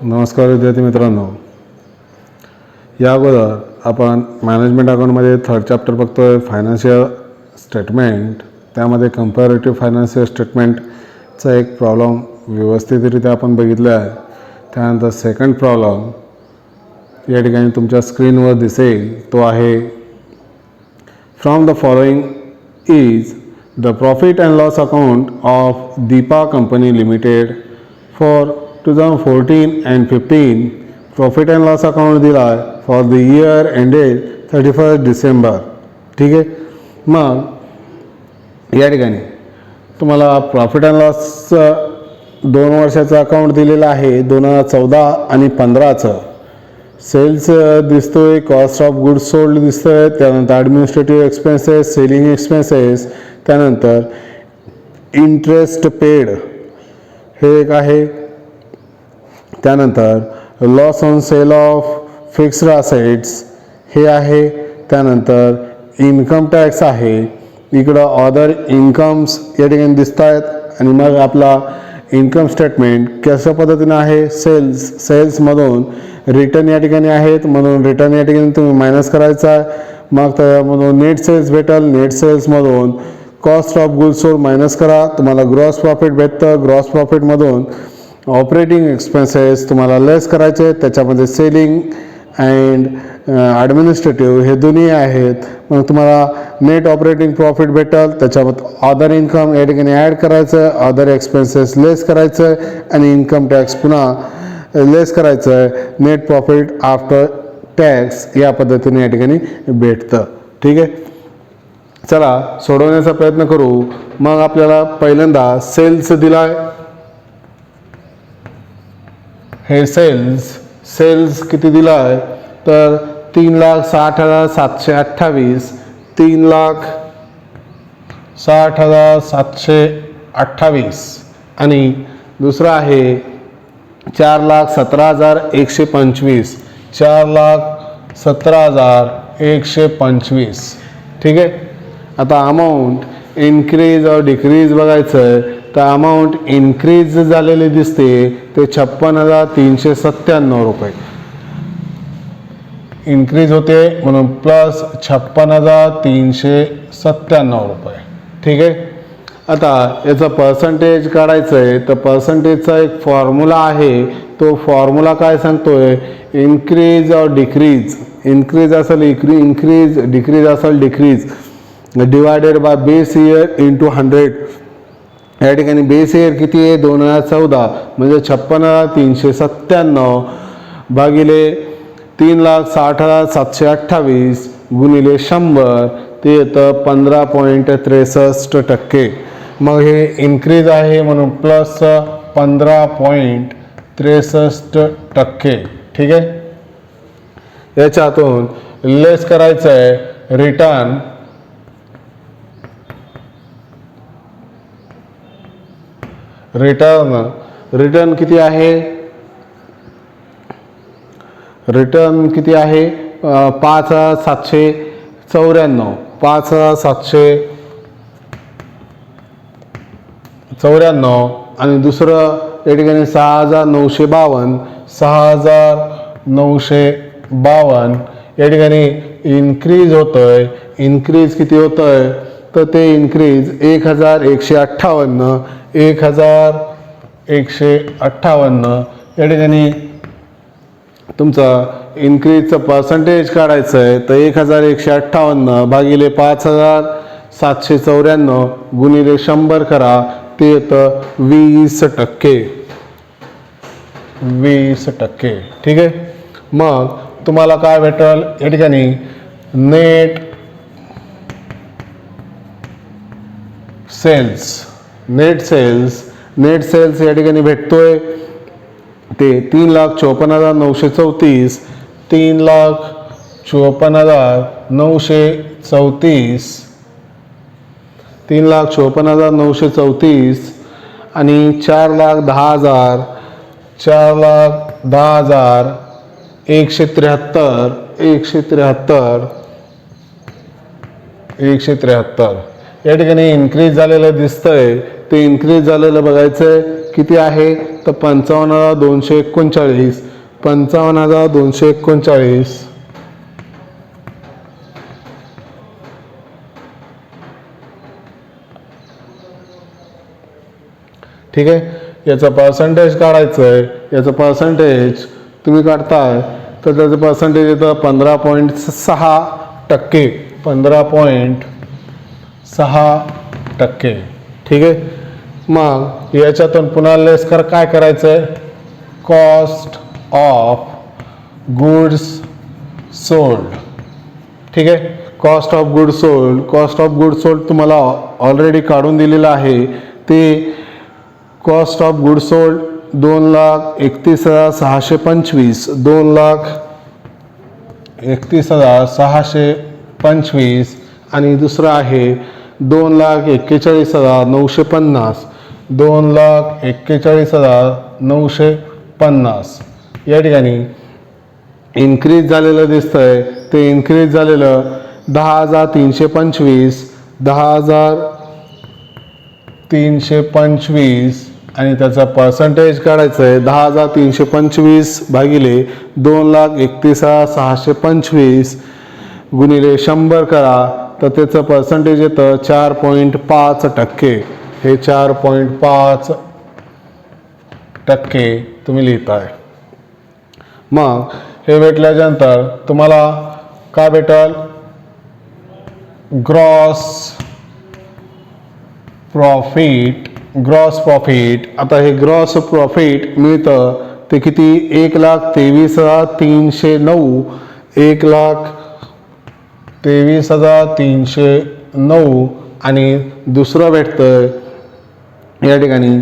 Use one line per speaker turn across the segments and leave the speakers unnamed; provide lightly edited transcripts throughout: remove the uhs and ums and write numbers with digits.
नमस्कार विद्यार्थी मित्रांनो, या अगोदर आपण मॅनेजमेंट अकाउंटमध्ये थर्ड चॅप्टर बघतोय फायनान्शियल स्टेटमेंट. त्यामध्ये कंपॅरेटिव्ह फायनान्शियल स्टेटमेंटचा एक प्रॉब्लेम व्यवस्थितरित्या आपण बघितला आहे. त्यानंतर सेकंड प्रॉब्लेम या ठिकाणी तुमच्या स्क्रीनवर दिसेल. तो आहे from the following is the profit and loss account of Deepa company limited for 2014 and 15. Profit and loss account दिला आहे for the year ended 31 December. ठीक आहे. मग या ठिकाणी तुम्हाला प्रॉफिट अँड लॉसचं 2 वर्षाचं अकाउंट दिलेलं आहे, 2014 आणि 15चं. सेल्स दिसतोय, कॉस्ट ऑफ गुड्स सोल्ड दिसतोय, त्यानंतर ॲडमिनिस्ट्रेटिव्ह एक्सपेन्सेस, सेलिंग एक्सपेन्सेस, त्यानंतर इंटरेस्ट पेड हे एक आहे. त्यानंतर loss on sale of fixed assets हे आहे. त्यानंतर इन्कम टॅक्स आहे. इकडं अदर इन्कम्स या ठिकाणी दिसत आहेत. आणि मग आपला इन्कम स्टेटमेंट कशा पद्धतीनं आहे, सेल्समधून रिटर्न या ठिकाणी आहेत, म्हणून रिटर्न या ठिकाणी तुम्ही मायनस करायचा आहे. मग त्यामधून नेट सेल्स भेटेल, नेट सेल्समधून cost of goods sold minus करा, तुम्हाला ग्रॉस प्रॉफिट भेटतं. ग्रॉस प्रॉफिटमधून ऑपरेटिंग एक्सपेन्सेस तुम्हाला लेस करायचे, त्याच्यामध्ये सेलिंग अँड ॲडमिनिस्ट्रेटिव्ह हे दोन्ही आहेत. मग तुम्हाला नेट ऑपरेटिंग प्रॉफिट भेटेल, त्याच्यामध्ये अदर इन्कम या ठिकाणी ॲड करायचं, अदर एक्सपेन्सेस लेस करायचं आणि इन्कम टॅक्स पुन्हा लेस करायचं आहे. नेट प्रॉफिट आफ्टर टॅक्स या पद्धतीने या ठिकाणी भेटतं. ठीक आहे. चला सोडवण्याचा प्रयत्न करू. मग आपल्याला पहिल्यांदा सेल्स दिला आहे. हे सेल्स किती दिला आहे तर 3,60,728, 3,60,728 आणि दुसरा आहे 4,17,125, 4,17,125. ठीक आहे. आता अमाऊंट इन्क्रीज और डिक्रीज बघायचं आहे. तर अमाऊंट इन्क्रीज झालेली दिसते ते 56,397 रुपये इन्क्रीज होते, म्हणून प्लस 56,397 रुपये. ठीक आहे. आता याचं पर्सेंटेज काढायचं आहे. तर पर्सेंटेजचा एक फॉर्म्युला आहे. तो फॉर्म्युला काय सांगतोय, इन्क्रीज और डिक्रीज. इन्क्रीज असेल इन्क्रीज, डिक्रीज असेल decrease, divided by base year into 100. या ठिकाणी बेस इयर किती आहे 2014, म्हणजे 56,397 भागिले 3,60,728 गुणिले 100 ते येतं 15.63%. मग हे इन्क्रीज आहे म्हणून प्लस 15.63%. ठीक आहे. याच्यातून लेस करायचं आहे रिटर्न. रिटर्न किती आहे, रिटर्न किती आहे 5,794, 5,794 आणि दुसरं या ठिकाणी 6,952, 6,952 या ठिकाणी इन्क्रीज होतंय. इन्क्रीज किती होतंय तर ते इन्क्रीज 1,158, 1,158 या ठिकाणी तुमचं इन्क्रीजचं पर्सेंटेज काढायचं आहे. तर 1,158 भागिले 5,794 गुणिले 100 करा, ते येतं 20%. 20%. ठीक आहे. मग तुम्हाला काय भेटेल या ठिकाणी नेट सेल्स या ठिकाणी भेटतोय ते 3,54,934, 3,54,934, 3,54,934 आणि 4,10,000, 4,10,173, 173 या ठिकाणी इन्क्रीज झालेलं दिसतंय. ते इन्क्रीज झालेलं बघायचंय किती आहे तर 55,239. 55,239. ठीक आहे. याचं पर्सेंटेज काढायचं आहे. याचं पर्सेंटेज तुम्ही काढताय तर त्याचं पर्सेंटेज येतं 15.6%. 15.6%. ठीक आहे. मग याच्यातून पुन्हा लेस काय करायचं आहे, कॉस्ट ऑफ गुड्स सोल्ड. ठीक आहे. Cost of goods sold. Cost of goods sold तुम्हाला ऑलरेडी काढून दिलेलं आहे. ते कॉस्ट ऑफ गुड्स सोल्ड 2,31,625. 2,31,625 आणि दुसरं आहे 2,41,950. 2,41,950. या ठिकाणी इन्क्रीज झालेलं दिसतंय. ते इन्क्रीज झालेलं 10,325. 10,325 आणि त्याचा पर्सेंटेज काढायचं आहे. 10,325 भागिले 2,31,625 गुणिले 100 करा तर त्याचं पर्सेंटेज येतं 4.5%. हे 4.5% तुम्ही लिहिताय. मग हे भेटल्यानंतर तुम्हाला काय भेटल, ग्रॉस प्रॉफिट. Gross profit. आता हे ग्रॉस प्रॉफिट मिळतं ते किती, 1,23,309. 1,23,309 आणि दुसरं भेटतं या ठिकाणी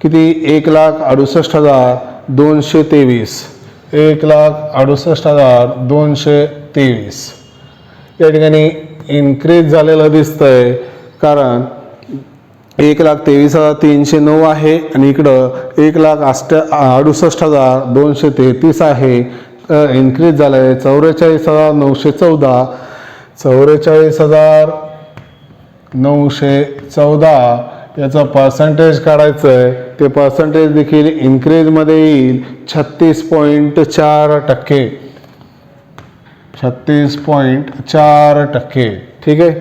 किती, 1,68,223. 1,68,223. या ठिकाणी इन्क्रीज झालेलं दिसतंय कारण 1,23,309 आहे आणि इकडं 1,68,233 आहे. इन्क्रीज झालं आहे 44,914. 44,914 याचं पर्सेंटेज काढायचं आहे. ते पर्सेंटेज देखील इन्क्रीजमध्ये येईल 36.4%. 36.4%. ठीक आहे.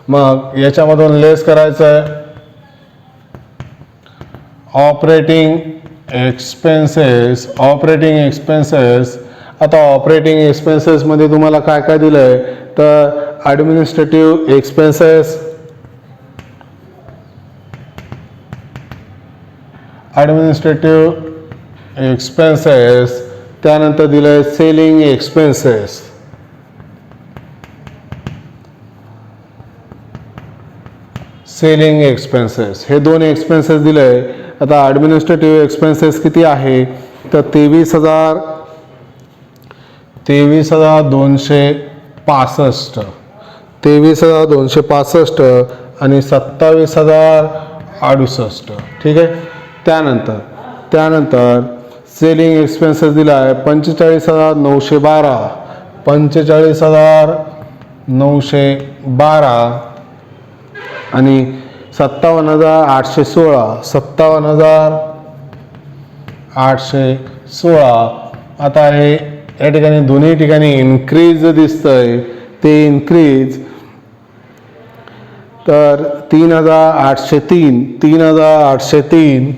मग याच्यामधून लेस करायचं आहे ऑपरेटिंग एक्सपेन्सेस. Operating expenses. आता ऑपरेटिंग एक्सपेन्सेसमध्ये तुम्हाला काय काय दिलं आहे तर ॲडमिनिस्ट्रेटिव्ह एक्सपेन्सेस. Administrative expenses. त्यानंतर दिलं आहे सेलिंग एक्सपेन्सेस. Selling expenses. हे दोन एक्सपेन्सेस दिले आहे. आता ॲडमिनिस्ट्रेटिव्ह एक्सपेन्सेस किती आहे तर 23,265. 23,265 आणि 27,068. ठीक आहे. त्यानंतर सेलिंग एक्सपेन्सेस दिला आहे 45,912. 45,912 आणि 57,816. 57,816. आता हे या ठिकाणी दोन्ही ठिकाणी इन्क्रीज दिसतंय. ते इन्क्रीज तर 3,803. 3,803.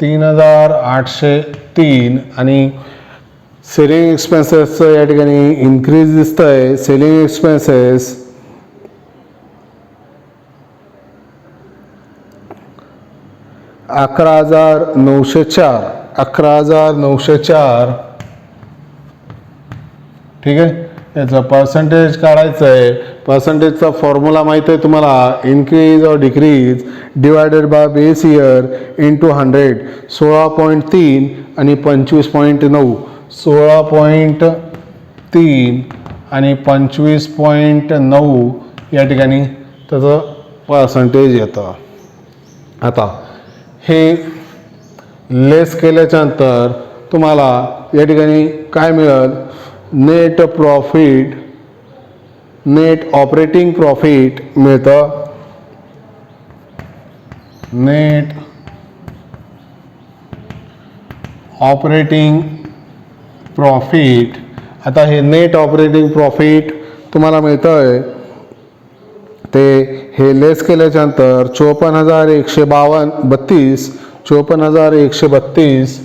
3,803 आणि सेलिंग एक्सपेन्सेसचं या ठिकाणी इन्क्रीज दिसतंय. Selling expenses 11,904. 11,904. ठीक आहे. याचं पर्सेंटेज काढायचं आहे. पर्सेंटेजचा फॉर्म्युला माहिती आहे तुम्हाला, इन्क्रीज और decrease divided by base year into 100. 16.3 आणि 25.9. 16.3 आणि 25.9 या ठिकाणी त्याचं पर्सेंटेज येतं. आता हे लेस केल्याच्यानंतर तुम्हाला या ठिकाणी काय मिळेल, net profit, net operating profit मिळतं नेट ऑपरेटिंग प्रॉफिट. आता हे नेट ऑपरेटिंग प्रॉफिट तुम्हाला मिळतं आहे ते हे लेस केल्याच्यानंतर 54,132 54,132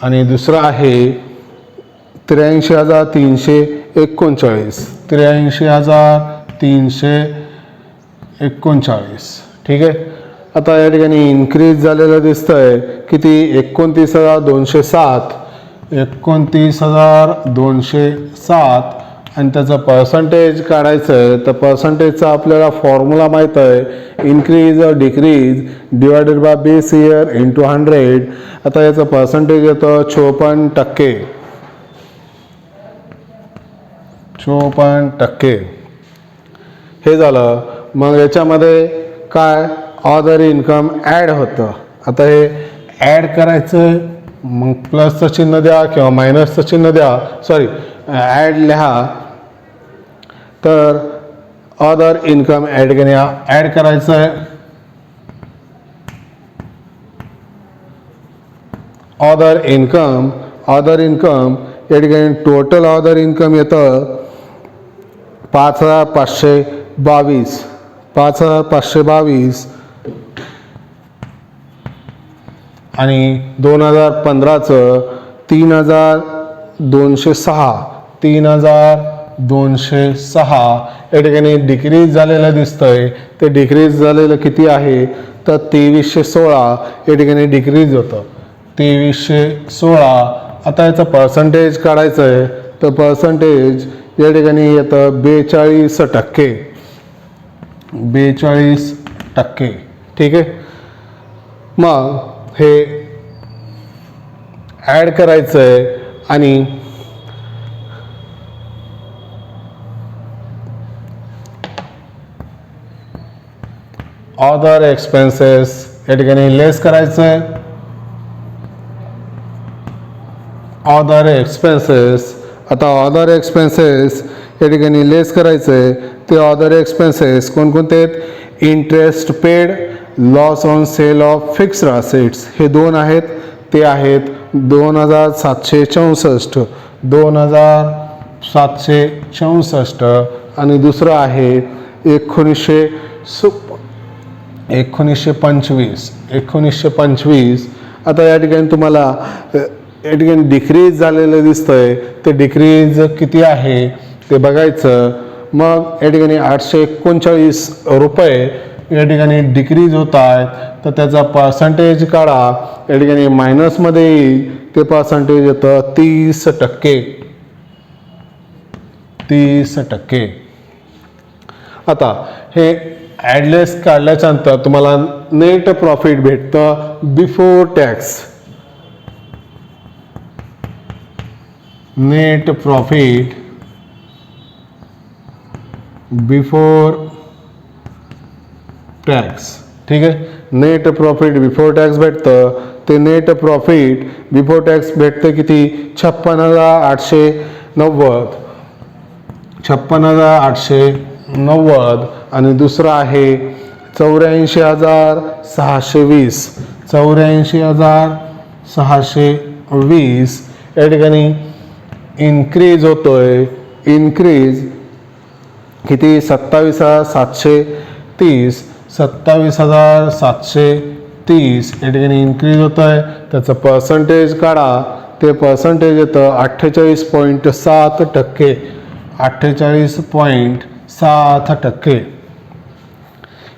आणि दुसरं आहे 83,339 83,339. ठीक आहे. आता या ठिकाणी इन्क्रीज झालेलं दिसतंय किती 29,207 29,207 आणि त्याचं पर्सेंटेज काढायचं आहे. तर पर्सेंटेजचा आपल्याला फॉर्म्युला माहीत आहे इन्क्रीज और decrease divided by base year into 100. आता याचं पर्सेंटेज येतं 54%. 54%. हे झालं. मग याच्यामध्ये काय अदर इन्कम ॲड होतं. आता हे ॲड करायचं मग प्लसचं चिन्ह द्या किंवा मायनसचं चिन्ह द्या. सॉरी ॲड लिहा. तर अदर इन्कम ॲड करायचं आहे. अदर इन्कम या ठिकाणी टोटल अदर इन्कम येतं 5,522 5,522 आणि 2015चं 3,206 3,206 या ठिकाणी डिक्रीज झालेलं दिसतंय. ते डिक्रीज झालेलं किती आहे तर 2,316 या ठिकाणी डिक्रीज होतं 2,316. आता याचं पर्सेंटेज काढायचं आहे. तर पर्सेंटेज या ठिकाणी येतं 42%. 42%. ठीक आहे. मग हे ॲड करायचं आहे आणि अदर एक्सपेन्सेस या ठिकाणी लेस करायचं आहे. Other expenses. आता अदर एक्सपेन्सेस या ठिकाणी लेस करायचं आहे. ते अदर एक्सपेन्सेस कोणकोणते आहेत. Interest paid, loss on sale of fixed assets हे दोन आहेत. ते आहेत 2,764 2,764 आणि दुसरं आहे 1925. आता या ठिकाणी तुम्हाला या ठिकाणी डिक्रीज झालेलं दिसतंय. ते डिक्रीज किती आहे ते बघायचं. मग या ठिकाणी 839 रुपये या ठिकाणी डिक्रीज होत आहेत. तर त्याचा पर्सेंटेज काढा. या ठिकाणी मायनसमध्ये येईल. ते पर्सेंटेज येतं 30%. 30%. आता हे ॲडलेस काढल्याच्यानंतर तुम्हाला नेट प्रॉफिट भेटतं before tax. Net profit before tax. ठीक आहे. नेट प्रॉफिट बिफोर टॅक्स भेटतं. ते नेट प्रॉफिट बिफोर टॅक्स भेटतं किती 56,890 56,890 आणि दुसरं आहे 84,620 84,620 या ठिकाणी इन्क्रीज होतोय. इन्क्रीज किती 27,730 27,730 या ठिकाणी इन्क्रीज होत आहे. त्याचं पर्सेंटेज काढा. ते पर्सेंटेज येतं 48.7%. 48.7%.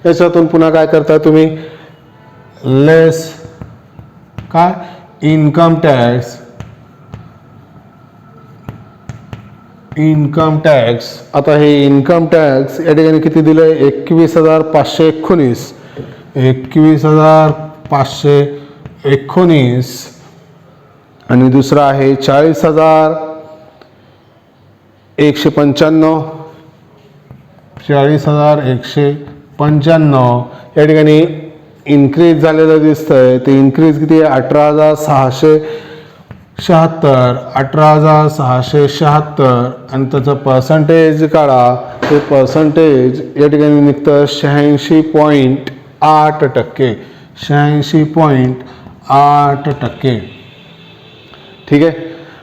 याच्यातून पुन्हा काय करता तुम्ही लेस काय इन्कम टॅक्स. आता हे इन्कम टॅक्स या ठिकाणी किती दिलंय 21,519 21,519 आणि दुसरं आहे 40,195 40,195 या ठिकाणी इन्क्रीज झालेलं दिसतंय. ते इन्क्रीज किती आहे 18,600 76, 18,676 आणि त्याचं पर्सेंटेज काढा. ते पर्सेंटेज या ठिकाणी निघतं 86.8%. 86.8%. ठीक आहे.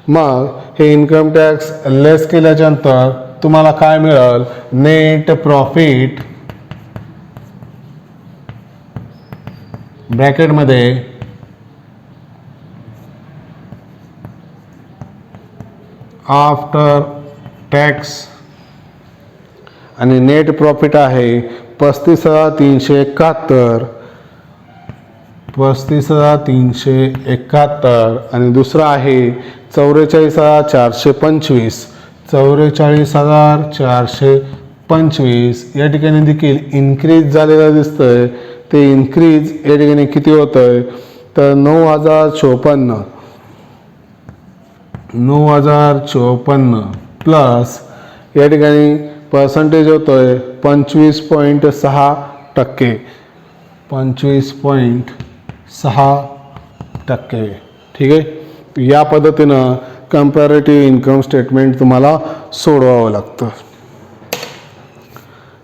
मग हे इन्कम टॅक्स लेस केल्याच्यानंतर तुम्हाला काय मिळेल? नेट प्रॉफिट ब्रॅकेटमध्ये आफ्टर टॅक्स आणि नेट प्रॉफिट आहे 35,371. 35,371 आणि दुसरा आहे 44,425. 44,425 या ठिकाणी देखील इन्क्रीज झालेलं दिसतंय. ते इन्क्रीज या ठिकाणी किती होतंय? तर 9,054. 9,054 प्लस या ठिकाणी पर्सेंटेज होतोय 25.6%. 25.6%. ठीक आहे. या पद्धतीनं कंपॅरेटिव्ह इन्कम स्टेटमेंट तुम्हाला सोडवावं लागतं.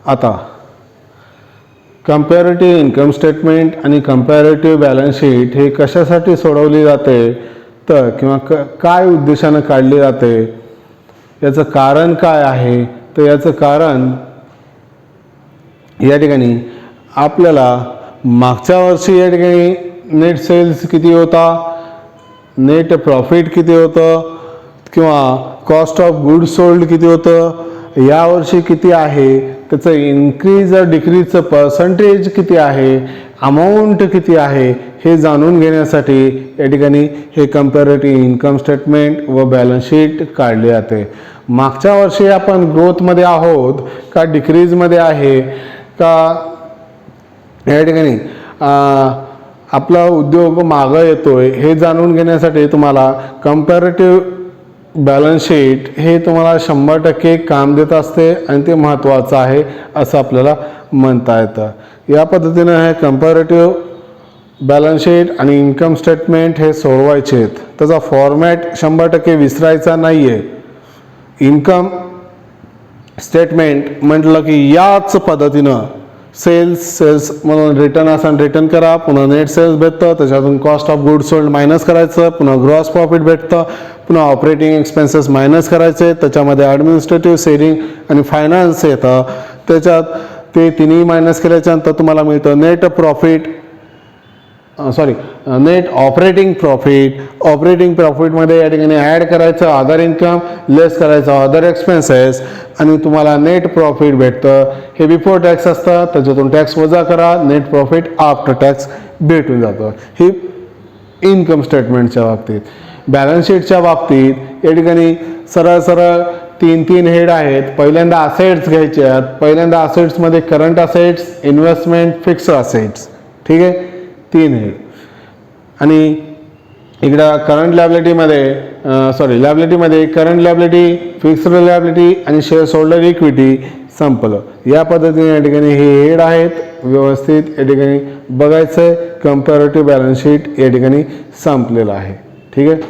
आता कंपॅरेटिव्ह इन्कम स्टेटमेंट आणि कंपॅरेटिव्ह बॅलन्स शीट हे कशासाठी सोडवली जाते तर किंवा काय उद्देशानं काढली जाते, याचं कारण काय आहे? तर याचं कारण या ठिकाणी आपल्याला मागच्या वर्षी या ठिकाणी नेट सेल्स किती होता, नेट प्रॉफिट किती होतं किंवा कॉस्ट ऑफ गुड्स सोल्ड किती होतं, यावर्षी किती आहे, त्याचं इन्क्रीज डिक्रीजचं पर्सेंटेज किती आहे, अमाऊंट किती आहे हे जाणून घेण्यासाठी या ठिकाणी हे कंपॅरेटिव्ह इन्कम स्टेटमेंट व बॅलन्स शीट काढले जाते. मागच्या वर्षी आपण ग्रोथमध्ये आहोत का डिक्रीजमध्ये आहे का या ठिकाणी आपला उद्योग मागं येतोय हे जाणून घेण्यासाठी तुम्हाला कंपॅरेटिव्ह बॅलन्स शीट हे तुम्हाला 100% काम देत असते आणि ते महत्त्वाचं आहे असं आपल्याला म्हणता येतं. या पद्धतीनं हे कंपॅरेटिव्ह बॅलन्स शीट आणि इन्कम स्टेटमेंट हे सोडवायचे आहेत. त्याचा फॉर्मॅट 100% विसरायचा नाही आहे. इन्कम स्टेटमेंट म्हटलं की याच पद्धतीनं सेल्स म्हणून रिटर्न असेल रिटर्न करा, पुन्हा नेट सेल्स भेटतं, त्याच्यातून cost of goods sold minus करायचं, पुन्हा ग्रॉस प्रॉफिट भेटतं, पुन्हा ऑपरेटिंग एक्सपेन्सेस मायनस करायचे, त्याच्यामध्ये ॲडमिनिस्ट्रेटिव्ह सेविंग आणि फायनान्स येतं, त्याच्यात ते तिन्ही मायनस केल्याच्यानंतर तुम्हाला मिळतं net profit net operating profit. Operating प्रॉफिटमध्ये या ठिकाणी ॲड करायचं अदर इन्कम, लेस करायचं अदर एक्सपेन्सेस आणि तुम्हाला नेट प्रॉफिट भेटतं. हे बिफोर टॅक्स असतं, त्याच्यातून टॅक्स वजा करा, नेट प्रॉफिट आफ्टर टॅक्स भेटून जातं. ही इन्कम स्टेटमेंटच्या बाबतीत. बॅलन्स शीटच्या बाबतीत या ठिकाणी सरळ सरळ तीन हेड आहेत. पहिल्यांदा असेट्स घ्यायचे आहेत. पहिल्यांदा असेट्समध्ये current assets, investment, fix assets. ठीक आहे, 3 हेड. आणि इकडं करंट लॅबिलिटीमध्ये करंट लॅबिलिटी, फिक्स्ड लॅबिलिटी आणि शेअर्स होल्डर इक्विटी संपलं. या पद्धतीने या ठिकाणी हे हेड आहेत. व्यवस्थित या ठिकाणी बघायचं आहे. कंपॅरेटिव्ह बॅलन्स शीट या ठिकाणी संपलेलं आहे. ठीक आहे.